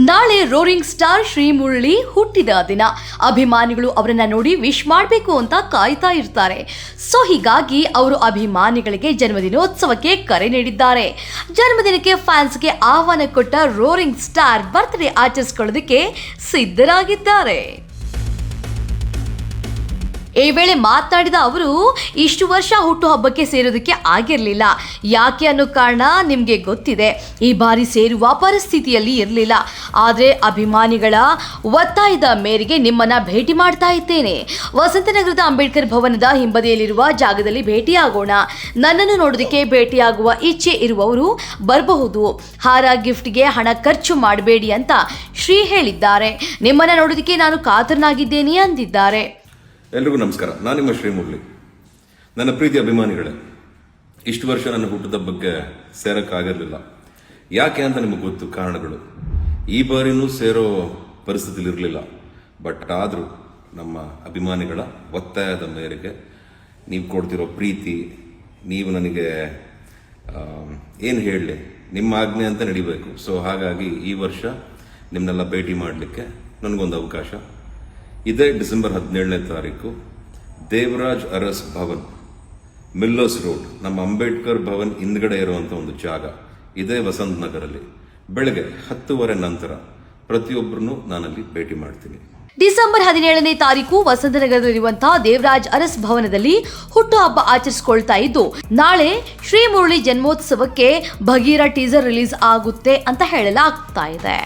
ನಾಳೆ roaring star Shri Murali ಹುಟ್ಟಿದ ದಿನ. ಅಭಿಮಾನಿಗಳು ಅವರನ್ನ ನೋಡಿ ವಿಶ್ ಮಾಡಬೇಕು ಅಂತ ಕಾಯ್ತಾ ಇರ್ತಾರೆ. ಸೊ ಹೀಗಾಗಿ ಅವರು ಅಭಿಮಾನಿಗಳಿಗೆ ಜನ್ಮದಿನೋತ್ಸವಕ್ಕೆ ಕರೆ ನೀಡಿದ್ದಾರೆ. ಜನ್ಮದಿನಕ್ಕೆ ಫ್ಯಾನ್ಸ್ಗೆ ಆಹ್ವಾನ ಕೊಟ್ಟ ರೋರಿಂಗ್ ಸ್ಟಾರ್ ಬರ್ತ್ಡೇ ಆಚರಿಸಿಕೊಳ್ಳೋದಕ್ಕೆ ಸಿದ್ಧರಾಗಿದ್ದಾರೆ. ಈ ವೇಳೆ ಮಾತನಾಡಿದ ಅವರು, ಇಷ್ಟು ವರ್ಷ ಹುಟ್ಟುಹಬ್ಬಕ್ಕೆ ಸೇರೋದಕ್ಕೆ ಆಗಿರಲಿಲ್ಲ. ಯಾಕೆ ಅನ್ನೋ ಕಾರಣ ನಿಮಗೆ ಗೊತ್ತಿದೆ. ಈ ಬಾರಿ ಸೇರುವ ಪರಿಸ್ಥಿತಿಯಲ್ಲಿ ಇರಲಿಲ್ಲ. ಆದರೆ ಅಭಿಮಾನಿಗಳ ಒತ್ತಾಯದ ಮೇರೆಗೆ ನಿಮ್ಮನ್ನ ಭೇಟಿ ಮಾಡ್ತಾ ಇದ್ದೇನೆ. ವಸಂತನಗರದ ಅಂಬೇಡ್ಕರ್ ಭವನದ ಹಿಂಬದಿಯಲ್ಲಿರುವ ಜಾಗದಲ್ಲಿ ಭೇಟಿಯಾಗೋಣ. ನನ್ನನ್ನು ನೋಡೋದಕ್ಕೆ ಭೇಟಿಯಾಗುವ ಇಚ್ಛೆ ಇರುವವರು ಬರಬಹುದು. ಹಾರ ಗಿಫ್ಟ್ಗೆ ಹಣ ಖರ್ಚು ಮಾಡಬೇಡಿ ಅಂತ ಶ್ರೀ ಹೇಳಿದ್ದಾರೆ. ನಿಮ್ಮನ್ನ ನೋಡೋದಕ್ಕೆ ನಾನು ಕಾತರನಾಗಿದ್ದೇನೆ ಅಂದಿದ್ದಾರೆ. ಎಲ್ರಿಗೂ ನಮಸ್ಕಾರ. ನಾನು ನಿಮ್ಮ ಶ್ರೀ ಮುರಳಿ. ನನ್ನ ಪ್ರೀತಿ ಅಭಿಮಾನಿಗಳೇ, ಇಷ್ಟು ವರ್ಷ ನನ್ನ ಹುಟ್ಟದ ಬಗ್ಗೆ ಸೇರಕ್ಕಾಗಿರಲಿಲ್ಲ. ಯಾಕೆ ಅಂತ ನಿಮಗೆ ಗೊತ್ತು ಕಾರಣಗಳು. ಈ ಬಾರಿನೂ ಸೇರೋ ಪರಿಸ್ಥಿತಿಲಿ ಇರಲಿಲ್ಲ. ಬಟ್ ಆದರೂ ನಮ್ಮ ಅಭಿಮಾನಿಗಳ ಒತ್ತಾಯದ ಮೇರೆಗೆ ನೀವು ಕೊಡ್ತಿರೋ ಪ್ರೀತಿ, ನೀವು ನನಗೆ ಏನು ಹೇಳಲಿ, ನಿಮ್ಮ ಆಜ್ಞೆ ಅಂತ ನಡಿಬೇಕು. ಸೊ ಹಾಗಾಗಿ ಈ ವರ್ಷ ನಿಮ್ಮನ್ನೆಲ್ಲ ಭೇಟಿ ಮಾಡಲಿಕ್ಕೆ ನನಗೊಂದು ಅವಕಾಶ. ಇದೇ ಡಿಸೆಂಬರ್ 17ನೇ ತಾರೀಕು ದೇವರಾಜ್ ಅರಸ್ ಭವನ್, ಮಿಲ್ಲರ್ಸ್ ರೋಡ್, ನಮ್ಮ ಅಂಬೇಡ್ಕರ್ ಭವನ್ ಹಿಂದ್ಗಡೆ ಇರುವಂಥ ಒಂದು ಜಾಗ, ಇದೇ ವಸಂತ ನಗರಲ್ಲಿ ಬೆಳಗ್ಗೆ 10:30 ನಂತರ ಪ್ರತಿಯೊಬ್ಬರನ್ನು ನಾನಲ್ಲಿ ಭೇಟಿ ಮಾಡ್ತೀನಿ. ಡಿಸೆಂಬರ್ 17ನೇ ತಾರೀಕು ವಸಂತನಗರದಲ್ಲಿರುವಂತಹ ದೇವರಾಜ್ ಅರಸ್ ಭವನದಲ್ಲಿ ಹುಟ್ಟುಹಬ್ಬ ಆಚರಿಸಿಕೊಳ್ತಾ ಇದ್ದು, ನಾಳೆ ಶ್ರೀ ಮುರಳಿ ಜನ್ಮೋತ್ಸವಕ್ಕೆ ಭಗೀರ ಟೀಸರ್ ರಿಲೀಸ್ ಆಗುತ್ತೆ ಅಂತ ಹೇಳಲಾಗ್ತಾ ಇದೆ.